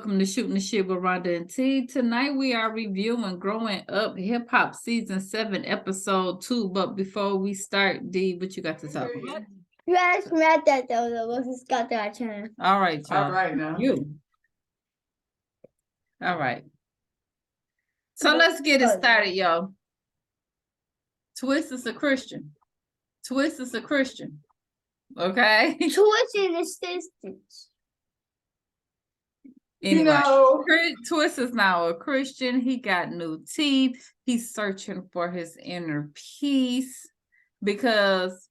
welcome to Shooting the Shit with Rhonda and T. Tonight we are reviewing Growing Up Hip Hop Season 7, Episode 2. But before we start, D, what you got to talk about? Yes, that All right, y'all. All right now. You. All right. So let's get it started, y'all. Twist is a Christian. Twist is a Christian. Okay? Twist is assistance. Anyway, No. Twist is now a Christian. He got new teeth. He's searching for his inner peace because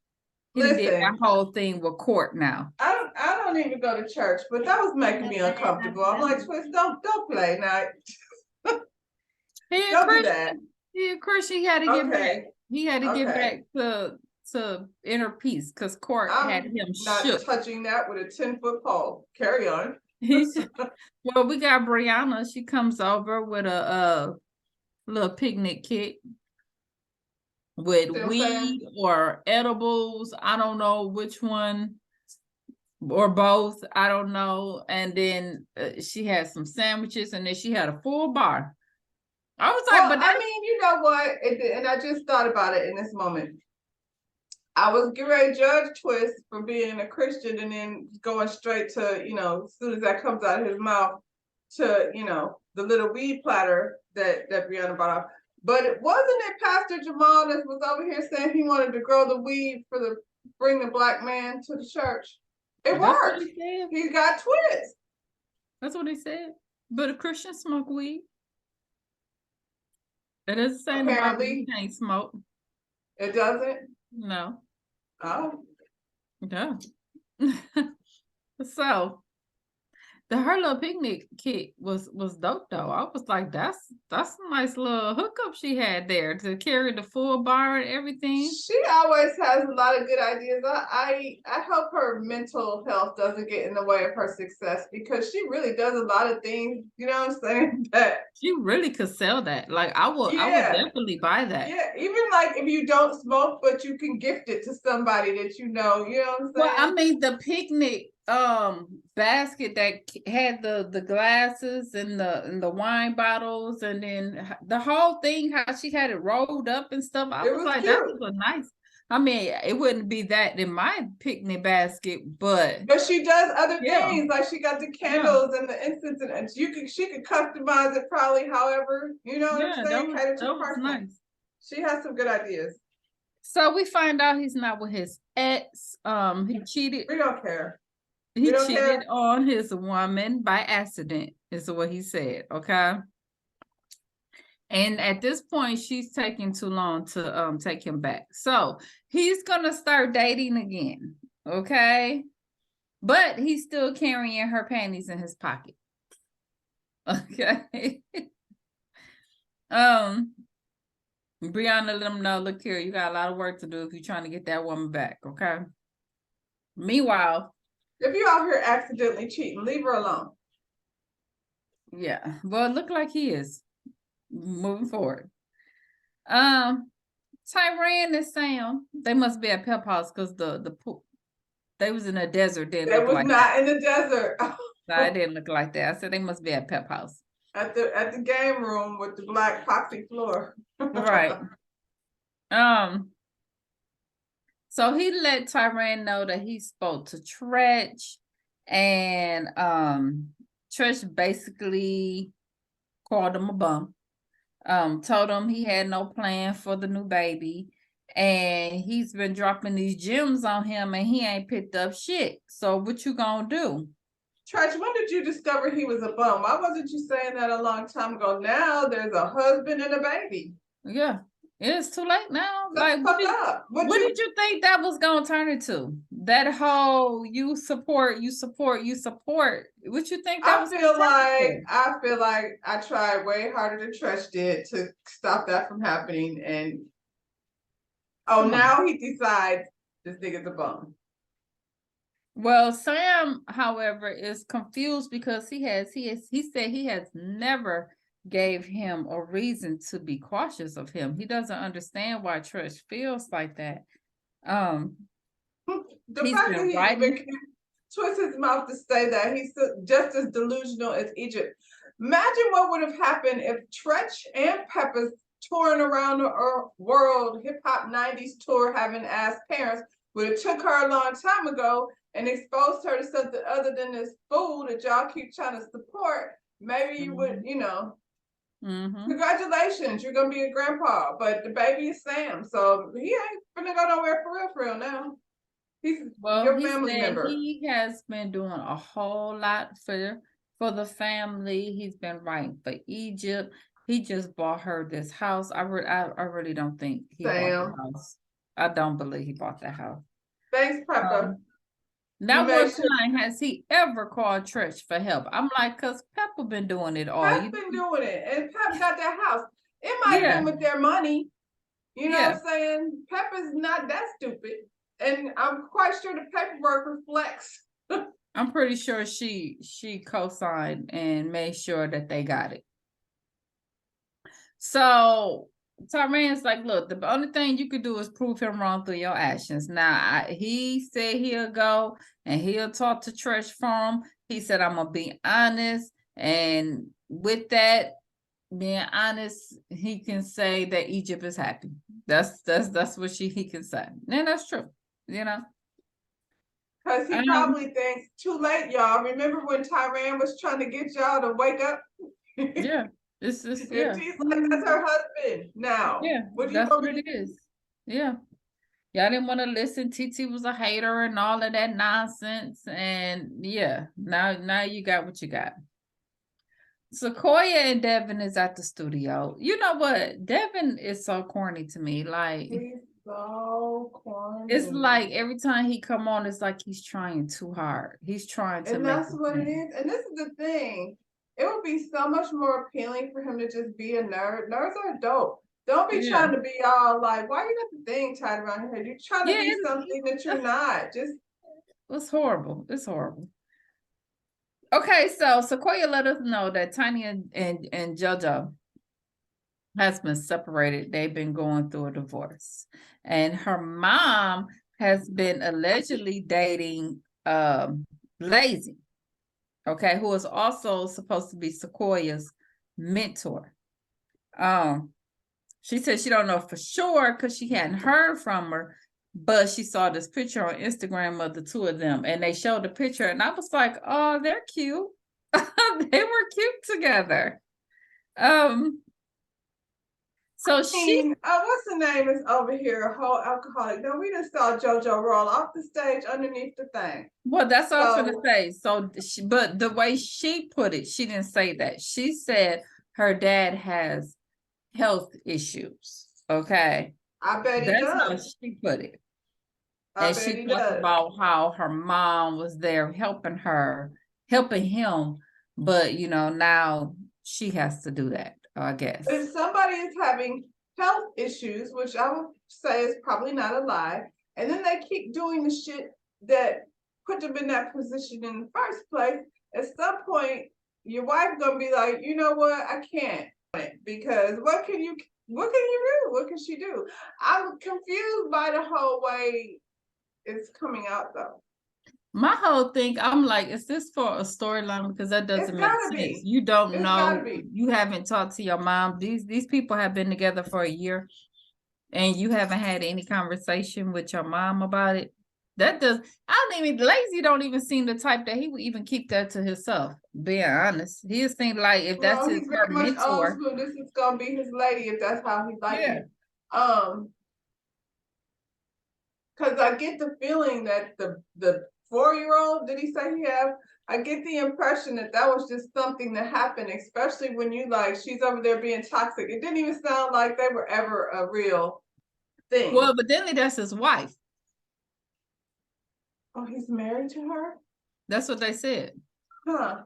he did that whole thing with court now. I don't even go to church, but that was making me uncomfortable. I'm like, Twist, don't play now. Don't do that. He a Christian. He had to get back. He had to get back to inner peace because court had him not shook. Touching that with a 10-foot pole. Carry on. Well, we got Brianna. She comes over with a little picnic kit with weed or edibles. I don't know which one, or both. I don't know. And then she had some sandwiches, and then she had a full bar. I was like, but I mean, you know what? And I just thought about it in this moment. I was getting ready to judge Twist for being a Christian and then going straight to, as soon as that comes out of his mouth, to, the little weed platter that Brianna brought up. But wasn't it Pastor Jamal that was over here saying he wanted to grow the weed bring the black man to the church? It worked. He got Twist. That's what he said. But a Christian smoke weed. It doesn't say you can't smoke. It doesn't? No. Oh. Yeah. So her little picnic kit was dope though. I was like, that's a nice little hookup she had there to carry the full bar and everything. She always has a lot of good ideas. I hope her mental health doesn't get in the way of her success, because she really does a lot of things, you know what I'm saying? That she really could sell that. Like I would definitely buy that. Yeah, even like if you don't smoke, but you can gift it to somebody that you know what I'm saying? Well, I mean the picnic basket that had the glasses and the wine bottles, and then the whole thing, how she had it rolled up and stuff. I was like, cute. That was a nice. I mean, it wouldn't be that in my picnic basket, but she does other things, like she got the candles and the incense, and she could customize it probably however, what I'm saying? That was nice. She has some good ideas. So we find out he's not with his ex. He cheated. We don't care. He cheated on his woman by accident, is what he said. Okay. And at this point, she's taking too long to take him back. So he's gonna start dating again. Okay. But he's still carrying her panties in his pocket. Okay. Brianna let him know, look here, you got a lot of work to do if you're trying to get that woman back. Okay. Meanwhile, if you're out here accidentally cheating, leave her alone. Yeah. Well, it looked like he is. Moving forward. Tyran and Sam, they must be at Pep House because the pool, they was in a desert. They was not in the desert. No, it didn't look like that. I said they must be at Pep House. At the game room with the black epoxy floor. Right. So he let Tyran know that he spoke to Tretch, and Tretch basically called him a bum. Told him he had no plan for the new baby, and he's been dropping these gems on him, and he ain't picked up shit. So what you gonna do? Tretch, when did you discover he was a bum? Why wasn't you saying that a long time ago? Now there's a husband and a baby. Yeah. It's too late now. That's like, what did you think that was gonna turn into? That whole you support. What you think that was? I feel like I tried way harder than Tretch did to stop that from happening, and now he decides this nigga's a bum. Well, Sam, however, is confused because he said he has never gave him a reason to be cautious of him. He doesn't understand why Tretch feels like that. The fact that twist his mouth to say that he's just as delusional as Egypt. Imagine what would have happened if Tretch and Peppers touring around the world, hip hop 90s tour, having asked parents, would have took her a long time ago and exposed her to something other than this fool that y'all keep trying to support. Maybe you would, you know, congratulations, you're gonna be a grandpa, but the baby is Sam, so he ain't gonna go nowhere for real now. He's your family member. He has been doing a whole lot for the family. He's been writing for Egypt. He just bought her this house. I really don't think he bought the house. I don't believe he bought the house. Thanks, Pepper. Not one time has he ever called Trish for help. I'm like, cause Pepper been doing it all. Pep's been doing it, and Pep got that house. It might have been with their money. You know what I'm saying? Pepper's not that stupid. And I'm quite sure the paperwork reflects. I'm pretty sure she co-signed and made sure that they got it. So Tyrane's like, look, the only thing you could do is prove him wrong through your actions. Now, he said he'll go and he'll talk to Trish for him. He said, I'm gonna be honest. And with that, being honest, he can say that Egypt is happy. That's what he can say. And that's true, you know. Because he probably thinks, too late, y'all. Remember when Tyrane was trying to get y'all to wake up? Yeah. She's like, that's her husband now. Yeah, that's what it is. Yeah. Y'all didn't want to listen. TT was a hater and all of that nonsense. And yeah, now you got what you got. Sequoia and Devin is at the studio. You know what? Devin is so corny to me. Like, he's so corny. It's like every time he come on, it's like he's trying too hard. He's trying to. And that's what it is. And this is the thing. It would be so much more appealing for him to just be a nerd. Nerds are dope. Don't be trying to be all like, why you got the thing tied around your head? You're trying to be something that you're not. Just it's horrible. It's horrible. Okay, so Sequoia let us know that Tiny and JoJo has been separated. They've been going through a divorce. And her mom has been allegedly dating Lazy. Okay, who is also supposed to be Sequoia's mentor. She said she don't know for sure because she hadn't heard from her, but she saw this picture on Instagram of the two of them, and they showed the picture, and I was like, oh, they're cute. They were cute together. So what's the name is over here, a whole alcoholic. No, we just saw JoJo roll off the stage underneath the thing. Well, that's what I was gonna say. So, but the way she put it, she didn't say that. She said her dad has health issues. Okay. I bet he does. That's how she put it. And she talked about how her mom was there helping him, but you know, now she has to do that. I guess if somebody is having health issues, which I would say is probably not a lie, and then they keep doing the shit that put them in that position in the first place, at some point your wife's gonna be like, you know what, I can't, because what can you do? What can she do? I'm confused by the whole way it's coming out though. My whole thing, I'm like, is this for a storyline? Because that doesn't make sense. You don't know. You haven't talked to your mom. These people have been together for a year, and you haven't had any conversation with your mom about it. Lazy don't even seem the type that he would even keep that to himself. Being honest, he seemed like if that's his mentor, this is gonna be his lady if that's how he likes it. Because I get the feeling that the 4-year-old, did he say he have? I get the impression that was just something that happened, especially when you like, she's over there being toxic. It didn't even sound like they were ever a real thing. Well, but then that's his wife. Oh, he's married to her? That's what they said. Huh.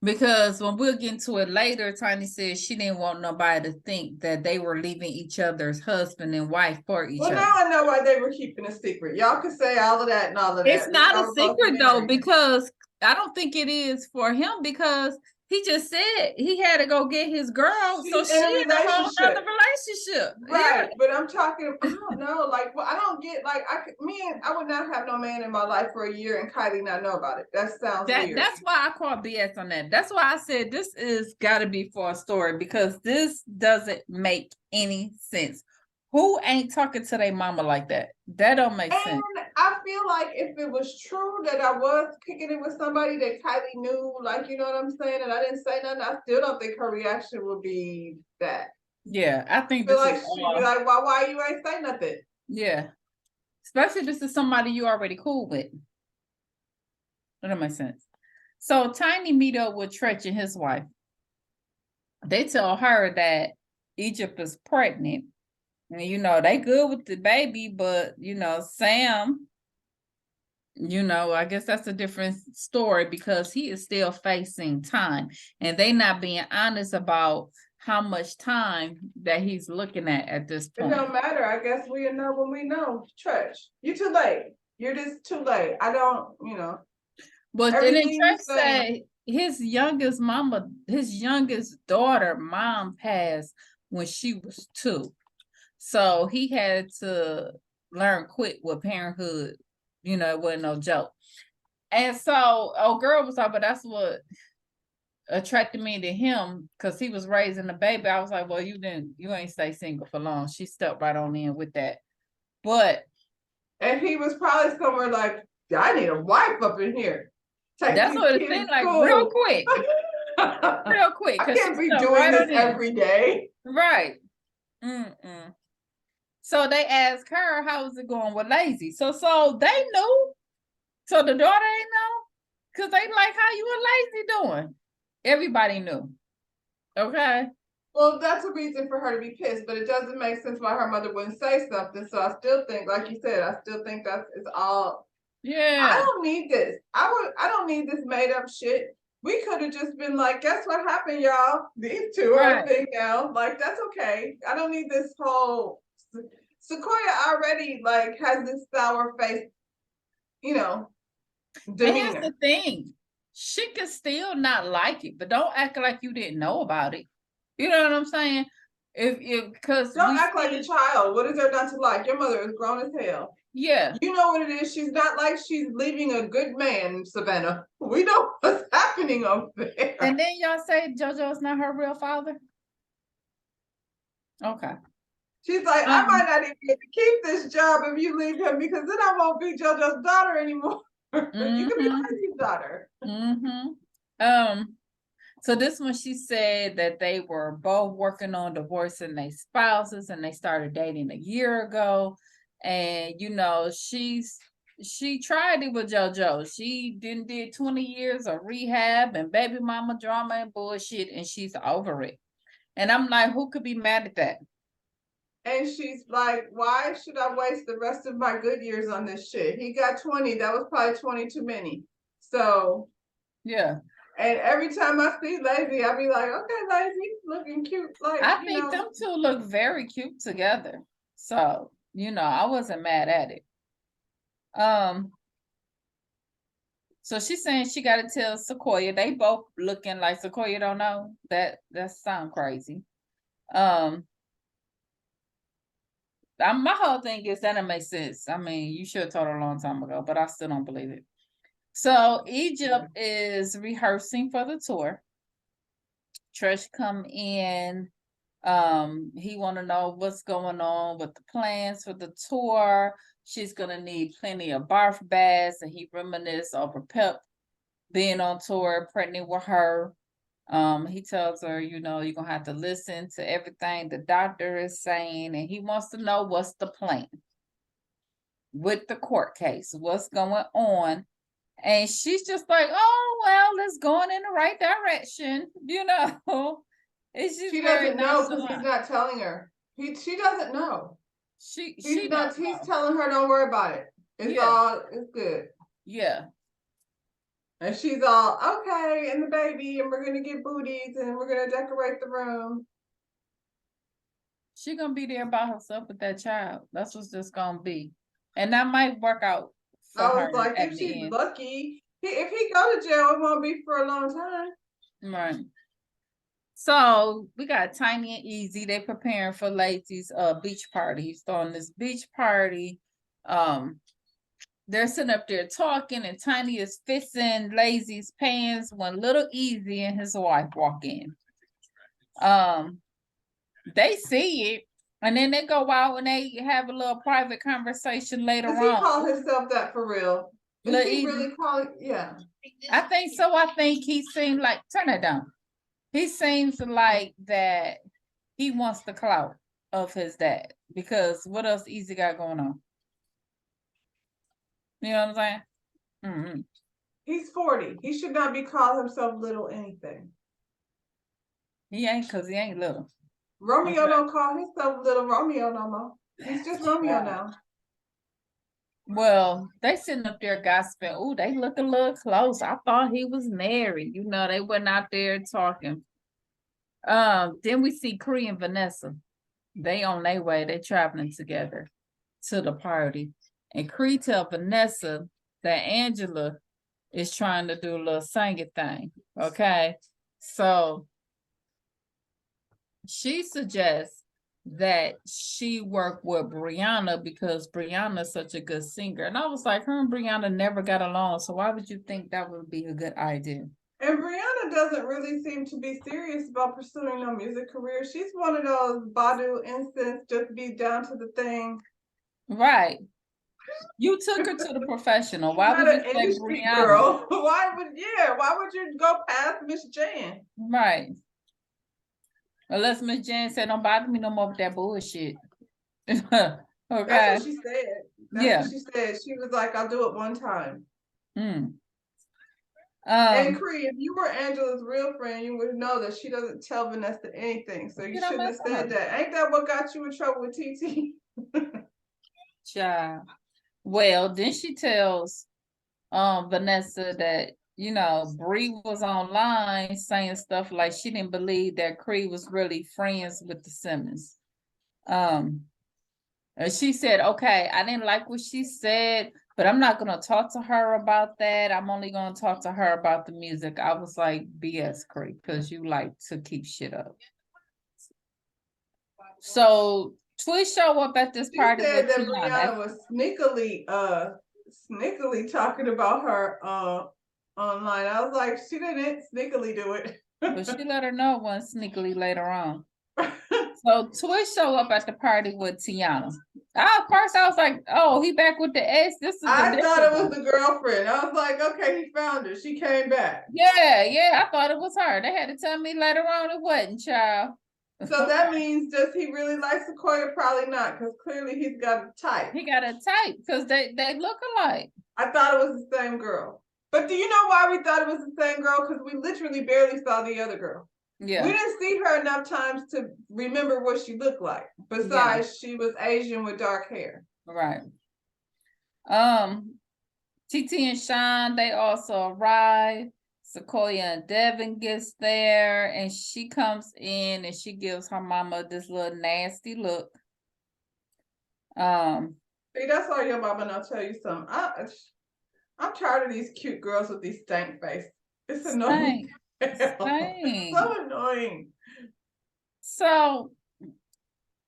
Because when we'll get into it later, Tiny said she didn't want nobody to think that they were leaving each other's husband and wife for each other. Well, now I know why they were keeping a secret. Y'all could say all of that and all of that. It's not a secret though, because I don't think it is for him, because he just said he had to go get his girl. So she's in a whole other relationship. Right. Yeah. But I'm talking, I don't know. Like, well, I don't get like I would not have no man in my life for a year and Kylie not know about it. That sounds weird. That's why I call BS on that. That's why I said this is got to be for a story, because this doesn't make any sense. Who ain't talking to their mama like that? That don't make sense. And I feel like if it was true that I was kicking it with somebody that Kylie knew, like, you know what I'm saying, and I didn't say nothing, I still don't think her reaction would be that. Yeah, I think I feel this like is she'd be like, why you ain't say nothing? yeah. Especially this is somebody you already cool with. That don't make sense. So Tiny meet up with Tretch and his wife. They tell her that Egypt is pregnant. And you know, they good with the baby, but you know, Sam, you know, I guess that's a different story because he is still facing time. And they not being honest about how much time that he's looking at this It point. don't matter. I guess we know when we know. Tretch, you too late. You're just too late. I don't, you know. But then Everything you Tretch say- say his youngest daughter, mom passed when she was 2. So he had to learn quick with parenthood. You know, it wasn't no joke. And so old girl was like, but that's what attracted me to him, because he was raising a baby. I was like, well, you ain't stay single for long. She stepped right on in with that. But and he was probably somewhere like, I need a wife up in here. Take that's these what it kids seemed to like, school. real quick. Real quick. I 'cause can't she be stepped doing right this on in. every day. Right. Mm-mm. So they asked her, how's it going with Lazy? So they knew. So the daughter ain't know? Because they like, how you and Lazy doing? Everybody knew. Okay. Well, that's a reason for her to be pissed, but it doesn't make sense why her mother wouldn't say something. So I still think, like you said, I still think it's all. I Yeah. don't need this. I don't need this made up shit. We could have just been like, guess what happened, y'all? These two are Right. a thing now. Like, that's okay. I don't need this whole. Sequoia already like has this sour face, you know, And here's demeanor. the thing. She could still not like it, but don't act like you didn't know about it. You know what I'm saying? Because Don't act like a child. What is there not to like? Your mother is grown as hell. Yeah. You know what it is. She's not like she's leaving a good man, Savannah. We know what's happening over there. And then y'all say JoJo's not her real father? Okay. She's like, I might not even get to keep this job if you leave him, because then I won't be JoJo's daughter anymore. You can be Lazy's daughter. So this one, she said that they were both working on divorcing their spouses and they started dating a year ago. And you know, she tried it with JoJo. She did 20 years of rehab and baby mama drama and bullshit, and she's over it. And I'm like, who could be mad at that? And she's like, why should I waste the rest of my good years on this shit? He got 20. That was probably 20 too many. So yeah. And every time I see Lazy, I be like, okay, Lazy, looking cute. Like, I think them two look very cute together. So, you know, I wasn't mad at it. So she's saying she got to tell Sequoia. They both looking like Sequoia don't know. That sound crazy. My whole thing is that it makes sense. I mean, you should have told her a long time ago, but I still don't believe it. So Egypt is rehearsing for the tour. Trish come in. He want to know what's going on with the plans for the tour. She's gonna need plenty of barf baths, and he reminisce over Pep being on tour, pregnant with her. He tells her, you know, you're gonna have to listen to everything the doctor is saying, and he wants to know what's the plan with the court case, what's going on. And she's just like, oh, well, it's going in the right direction, you know. It's just she very doesn't know because nonchalant. he's not telling her. She doesn't know. He's Telling her, don't worry about it. It's good. Yeah. And she's all, okay, and the baby, and we're gonna get booties, and we're gonna decorate the room. She gonna be there by herself with that child. That's what's just gonna be. And that might work out for I her was like, at if the she's end. lucky, if he go to jail, it won't be for a long time. Right. So we got Tiny and Easy. They preparing for Lazy's beach party. He's throwing this beach party. they're sitting up there talking, and Tiny is fixing Lazy's pants when Little Easy and his wife walk in. They see it, and then they go out and they have a little private conversation later Does he on. call himself that for real? Is Lil he Easy. really calling? Yeah. I think so. I think he seemed like, turn that down. He seems like that he wants the clout of his dad, because what else Easy got going on? You know what I'm saying? Mm-hmm. He's 40. He should not be calling himself little anything. He ain't, because he ain't little. Romeo Okay. don't call himself little Romeo no more. He's just Romeo now. Well, they sitting up there gossiping. Oh, they look a little close. I thought he was married. You know, they went out there talking. Then we see Cree and Vanessa. They on their way. They traveling together to the party. And Cree tell Vanessa that Angela is trying to do a little singing thing. Okay. So she suggests that she work with Brianna because Brianna's such a good singer. And I was like, her and Brianna never got along. So why would you think that would be a good idea? And Brianna doesn't really seem to be serious about pursuing no music career. She's one of those Badu instance, just be down to the thing. Right. You took her to the professional. Why Not would you an say industry Brianna? girl. Why would you go past Miss Jan? Right. Unless Miss Jan said, don't bother me no more with that bullshit. Okay. That's what she said. Yeah. What she said. She was like, I'll do it one time. Mm. And Cree, if you were Angela's real friend, you would know that she doesn't tell Vanessa anything. So you You don't shouldn't have mess with said her. that. Ain't that what got you in trouble with TT? Child. Well, then she tells Vanessa that, you know, Bree was online saying stuff like she didn't believe that Cree was really friends with the Simmons. And she said, okay, I didn't like what she said, but I'm not gonna talk to her about that. I'm only gonna talk to her about the music. I was like, BS, Cree, because you like to keep shit up. So Twist show up at this She party said with that Tiana. Brianna was sneakily talking about her online. I was like, she didn't sneakily do it. But she let her know one sneakily later on. So Twist show up at the party with Tiana. At first I was like, oh, he back with the ex. This is the I thought different it was one. the girlfriend. I was like, okay, he found her. She came back. Yeah, I thought it was her. They had to tell me later on it wasn't, child. So that means, does he really like Sequoia? Probably not, because clearly he's got a type. He got a type because they look alike. I thought it was the same girl. But do you know why we thought it was the same girl? Because we literally barely saw the other girl. Yeah. We didn't see her enough times to remember what she looked like. Besides, she was Asian with dark hair. Right. TT and Sean, they also arrive. Sequoia and Devin gets there, and she comes in and she gives her mama this little nasty look. See, that's all your mama now tell you something. I'm tired of these cute girls with these stank face. It's annoying. Stank. So annoying. So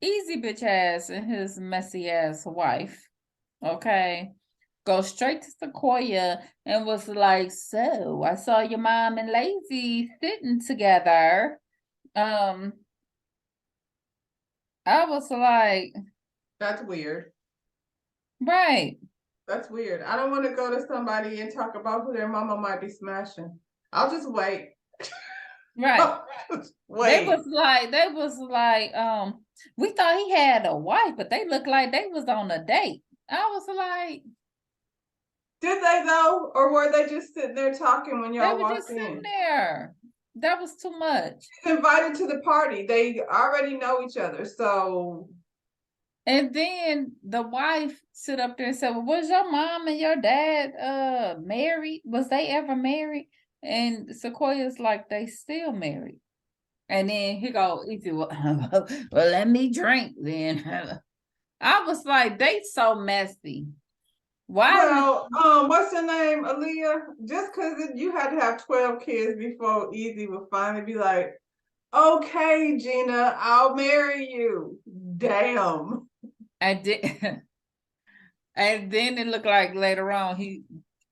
Easy bitch ass and his messy ass wife, okay, go straight to Sequoia and was like, so I saw your mom and Lazy sitting together. I was like, That's weird. right. That's weird. I don't want to go to somebody and talk about who their mama might be smashing. I'll just wait. Right. Wait. They was like, we thought he had a wife, but they looked like they was on a date. I was like, did they though? Or were they just sitting there talking when y'all they were walked just in? sitting there. That was too much. She's invited to the party. They already know each other. So. And then the wife sit up there and said, well, was your mom and your dad married? Was they ever married? And Sequoia's like, they still married. And then he go, well, let me drink then. I was like, they so messy. Why? Well, what's her name, Aaliyah? Just because you had to have 12 kids before Easy would finally be like, okay, Gina, I'll marry you. Damn. I did. And then it looked like later on he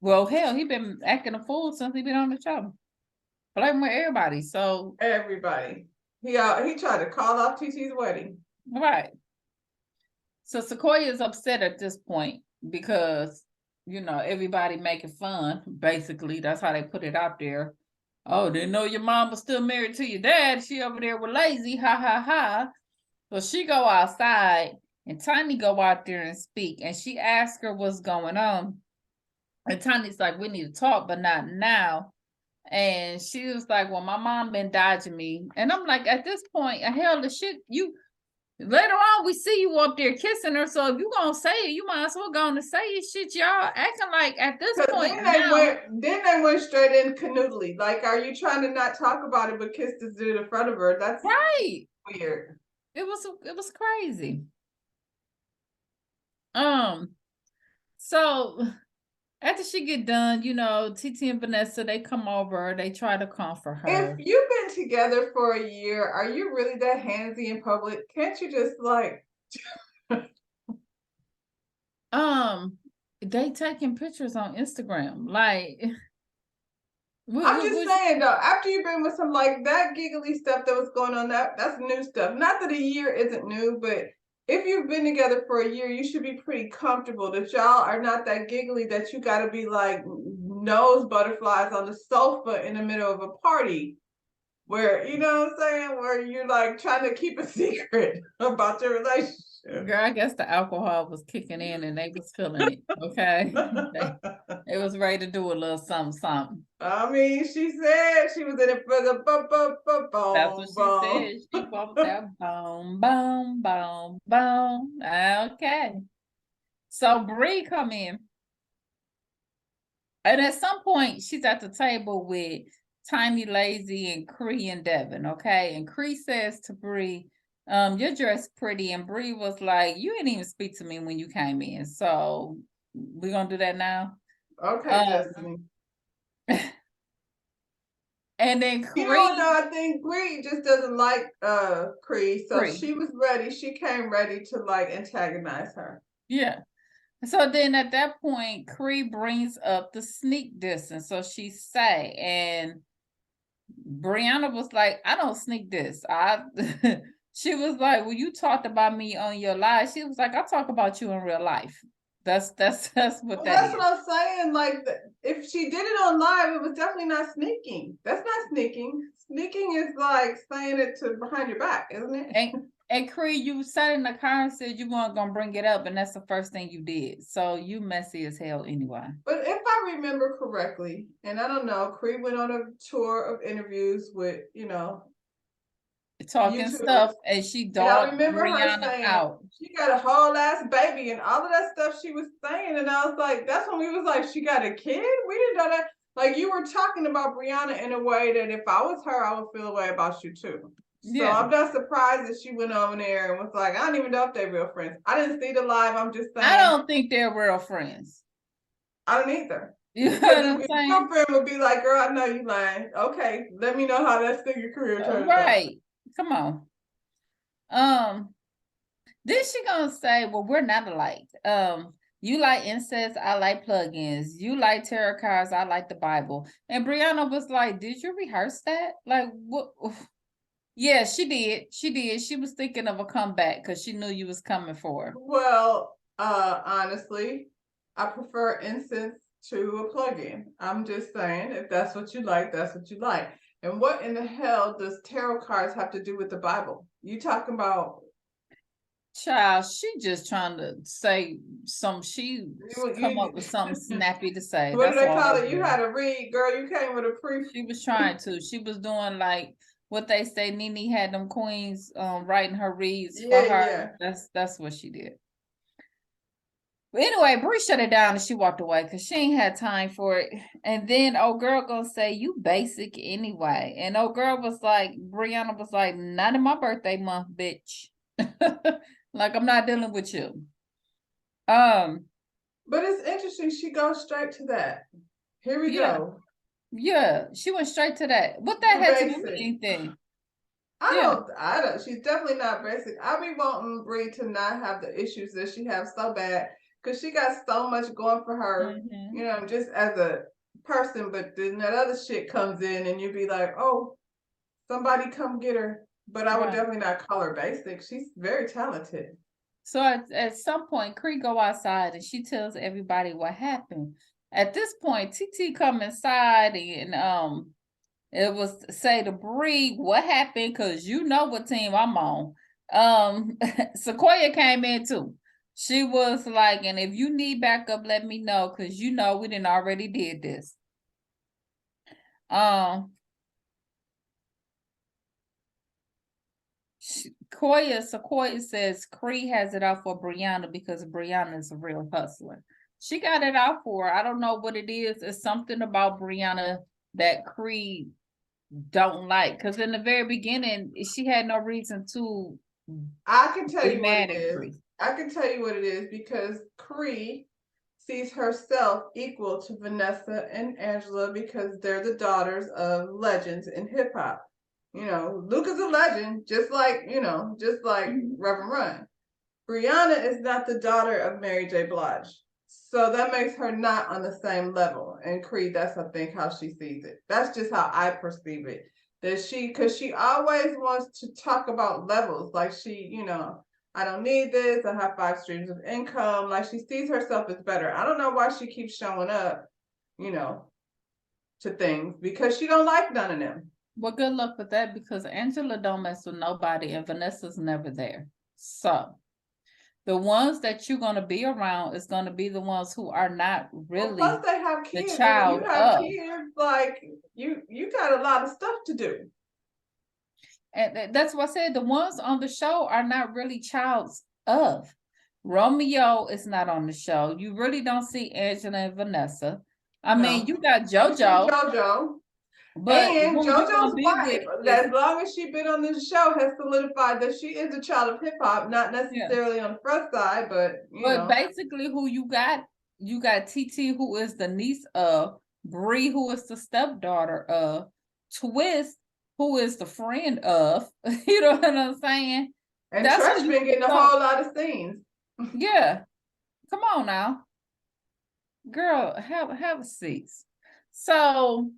been acting a fool since he been on the show. Blaming with everybody. So Everybody. He tried to call off TT's wedding. right. So Sequoia is upset at this point because everybody making fun. Basically, that's how they put it out there. Oh, didn't know your mom was still married to your dad. She over there with Lazy, ha ha ha. So she go outside and Tiny go out there and speak, and she asked her what's going on. And Tiny's like, we need to talk, but not now. And she was like, well, my mom been dodging me. And I'm like, at this point, hell, the shit, later on, we see you up there kissing her. So if you gonna say it, you might as well go on to say it. Shit, y'all acting like at this point then they went straight in canoodly. Like, are you trying to not talk about it but kiss this dude in front of her? That's right. Weird. It was crazy. So after she get done, TT and Vanessa, they come over, they try to comfort her. If you've been together for a year, are you really that handsy in public? Can't you just like they taking pictures on Instagram. Like I'm just saying though, after you've been with some like that giggly stuff that was going on, that's new stuff. Not that a year isn't new, but if you've been together for a year, you should be pretty comfortable that y'all are not that giggly that you got to be like nose butterflies on the sofa in the middle of a party where, you know what I'm saying, where you're like trying to keep a secret about your relationship. Girl, I guess the alcohol was kicking in and they was feeling it. Okay. It was ready to do a little something. I mean, she said she was in it for the boom. That's what she said. She bumped that boom, boom, boom, boom. Okay. So Bree come in. And at some point, she's at the table with Tiny, Lazy, and Cree and Devin, okay? And Cree says to Bree, you're dressed pretty. And Bree was like, you didn't even speak to me when you came in. So we're going to do that now? Okay, Destiny. And then Cree... I think Bree just doesn't like Cree. So she was ready. She came ready to like antagonize her. Yeah. So then at that point, Cree brings up the sneak distance. So she say, and Brianna was like, I don't sneak this. She was like, well, you talked about me on your live. She was like, I talk about you in real life. That's what that is. What I'm saying. Like, if she did it on live, it was definitely not sneaking. That's not sneaking. Sneaking is like saying it to behind your back, isn't it? And Cree, you sat in the car and said you weren't gonna bring it up, and that's the first thing you did. So you messy as hell anyway. But if I remember correctly, and I don't know, Cree went on a tour of interviews with, talking YouTube stuff, and she dogged Brianna out. She got a whole ass baby and all of that stuff she was saying, and I was like, that's when we was like, she got a kid? We didn't know that. Like, you were talking about Brianna in a way that if I was her, I would feel a way about you too. So I'm not surprised that she went over there and was like, I don't even know if they're real friends. I didn't see the live. I'm just saying. I don't think they're real friends. I don't either. You know what I'm saying? Your friend would be like, girl, I know you lying. Okay, let me know how that stinger career turns out. Right. Come on. Then she gonna say, well, we're not alike. You like incest, I like plugins. You like tarot cards, I like the Bible. And Brianna was like, did you rehearse that? Like, what? Yeah, she did. She was thinking of a comeback because she knew you was coming for her. Well, honestly, I prefer incense to a plug-in. I'm just saying, if that's what you like, that's what you like. And what in the hell does tarot cards have to do with the Bible? You talking about? Child, she just trying to say come up with something snappy to say. What do they call it? You had to read, girl. You came with a proof. She was trying to. She was doing like what they say. Nene had them queens writing her reads for her. Yeah. That's what she did. But anyway, Bree shut it down and she walked away because she ain't had time for it. And then old girl gonna say, you basic anyway. And old girl was like, Brianna was like, not in my birthday month, bitch. Like, I'm not dealing with you. But it's interesting. She goes straight to that. Here we go. Yeah, she went straight to that. What that had to do with anything? I don't. She's definitely not basic. I be wanting Bree to not have the issues that she has so bad. because she got so much going for her, Mhm. you know, just as a person. But then that other shit comes in, and you'd be like, oh, somebody come get her. But I would Right. definitely not call her basic. She's very talented. So at some point, Cree go outside and she tells everybody what happened. At this point, TT come inside and it was say to Bree what happened because you know what team I'm on. Sequoia came in too. She was like, and if you need backup, let me know because you know we didn't already did this. Sequoia says Cree has it out for Brianna because Brianna is a real hustler. She got it out for her. I don't know what it is. It's something about Brianna that Cree don't like. Because in the very beginning, she had no reason to I can tell be you what mad it at is. Cree. I can tell you what it is because Cree sees herself equal to Vanessa and Angela because they're the daughters of legends in hip hop. You know, Luke is a legend, just like, you know, just like Reverend Run. Brianna is not the daughter of Mary J. Blige. So that makes her not on the same level. And Cree, that's I think how she sees it. That's just how I perceive it. That because she always wants to talk about levels. Like she, you know, I don't need this. I have 5 streams of income. Like she sees herself as better. I don't know why she keeps showing up, you know, to things because she don't like none of them. Well, good luck with that because Angela don't mess with nobody and Vanessa's never there. So the ones that you're going to be around is going to be the ones who are not really Plus they have the kids. child When you have of. kids, like you got a lot of stuff to do. And that's what I said. The ones on the show are not really childs of. Romeo is not on the show. You really don't see Angela and Vanessa. I mean, No. you got You see JoJo, JoJo. but And who you JoJo's gonna be wife, with as is long as she's been on this show, has solidified that she is a child of hip hop, not yeah. necessarily on the front side, but you But know. basically, who you got TT, who is the niece of Bree, who is the stepdaughter of Twist, who is the friend of. You know what I'm saying? And That's Tresh who been getting a whole lot of scenes. Yeah, come on now, girl, have a seat. So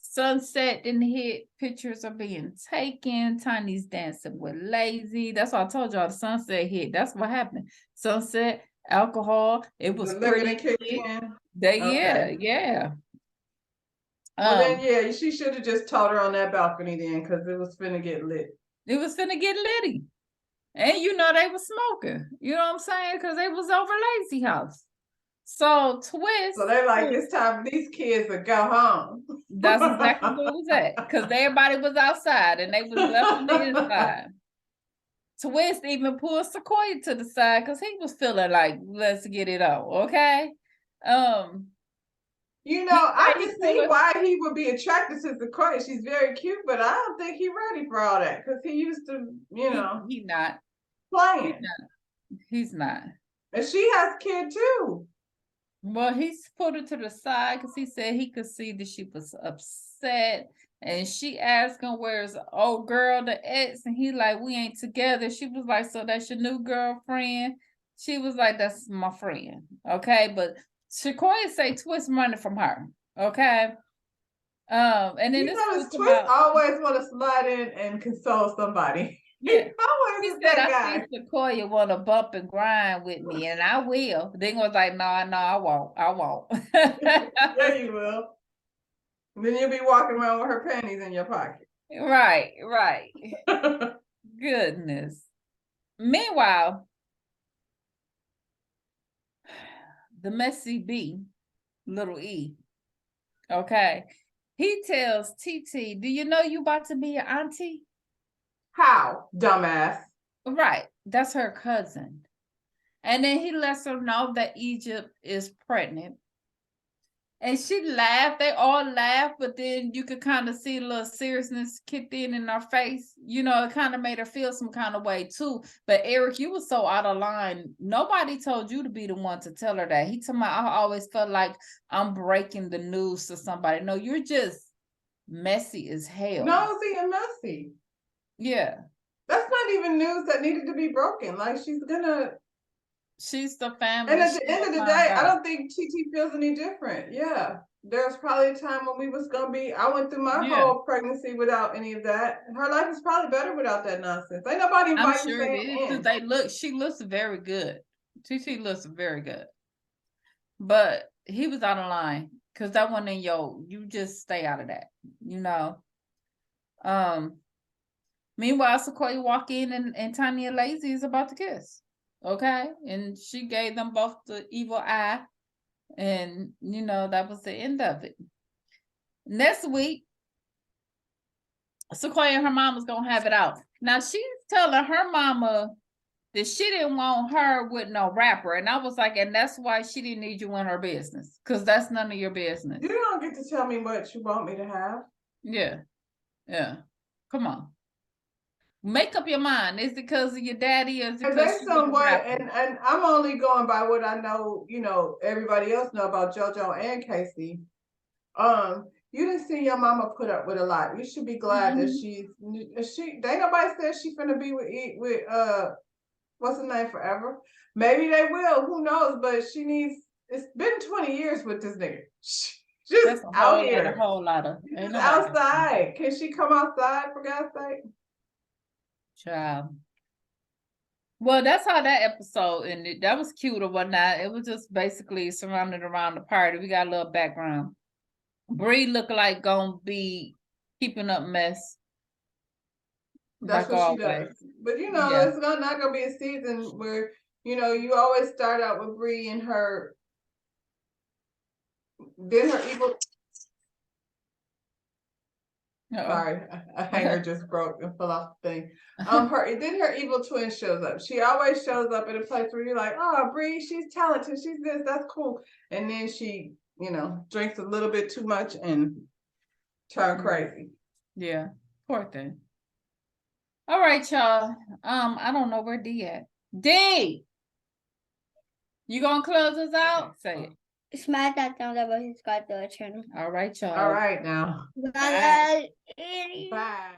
sunset didn't hit. Pictures are being taken. Tiny's dancing with Lazy. That's why I told y'all the sunset hit. That's what happened. Sunset, alcohol. It was The liquor pretty that kicked lit. in. Yeah, yeah. Well then, yeah, she should have just told her on that balcony then, because it was finna get lit. It was finna get litty. And you know they was smoking. You know what I'm saying? Because they was over Lazy House. So Twist. So they're like, it's time for these kids to go home. That's exactly what it was at. Because everybody was outside and they was left on the inside. Twist even pulled Sequoia to the side because he was feeling like, let's get it on, okay? You know, I can see why he would be attracted to Sequoia. She's very cute, but I don't think he's ready for all that because he used to, you know, he not playing. He's not. And she has a kid too. Well, he's put her to the side because he said he could see that she was upset. And she asked him, where's old girl, the ex? And he like, we ain't together. She was like, so that's your new girlfriend? She was like, that's my friend. Okay, but Sequoia say Twist running from her. Okay. And then you notice Twist always want to slide in and console somebody. Yeah. He said, I think Sequoia want to bump and grind with me, and I will. Then was like, no, I won't. I won't. Yeah, you will. Then you'll be walking around with her panties in your pocket. Right. Goodness. Meanwhile, the messy B, little E, okay, he tells TT, do you know you about to be an auntie? How, dumbass? Right, that's her cousin. And then he lets her know that Egypt is pregnant. And she laughed. They all laughed, but then you could kind of see a little seriousness kicked in her face. You know, it kind of made her feel some kind of way too. But Eric, you were so out of line. Nobody told you to be the one to tell her that. He told me I always felt like I'm breaking the news to somebody. No, you're just messy as hell. Nosy and messy. Yeah. That's not even news that needed to be broken. Like she's gonna She's the family. And at She the end of will the find day, I out. don't think TT feels any different. Yeah. There's probably a time when we was gonna be, I went through my Yeah. whole pregnancy without any of that. Her life is probably better without that nonsense. Ain't nobody I'm inviting sure it Sam is in. because she looks very good. TT looks very good. But he was out of line because that one in you just stay out of that, you know. Meanwhile, Sequoia walk in and Tanya Lazy is about to kiss. Okay. And she gave them both the evil eye. And you know, that was the end of it. Next week, Sequoia and her mama's gonna have it out. Now she's telling her mama that she didn't want her with no rapper. And I was like, and that's why she didn't need you in her business. Because that's none of your business. You don't get to tell me what you want me to have. Yeah. Yeah. Come on. Make up your mind. Is it because of your daddy or is it And because based she was on a what, rapper? and I'm only going by what I know, you know, everybody else know about JoJo and Casey. You didn't see your mama put up with a lot. You should be glad that she ain't nobody said she finna be with what's his name forever. Maybe they will, who knows, but she needs, it's been 20 years with this nigga. Just That's out here. a whole lot of. She's Ain't just nobody got time. outside. Can she come outside for God's sake? Child. Well, that's how that episode ended. That was cute or whatnot. It was just basically surrounded around the party. We got a little background. Bree look like gonna be keeping up mess. That's Like what she always. does. But you know, Yeah. it's not gonna be a season where, you know, you always start out with Bree and her, then her evil. Uh-oh. Sorry, a hanger just broke and fell off the thing. Her evil twin shows up. She always shows up at a place where you're like, oh, Bree, she's talented, she's this, that's cool. And then she, you know, drinks a little bit too much and turn crazy. Yeah, poor thing. All right, y'all. I don't know where D at. D, you gonna close us out? Say it. Smash that down about his God channel. All right, y'all. All right now. Bye. Bye.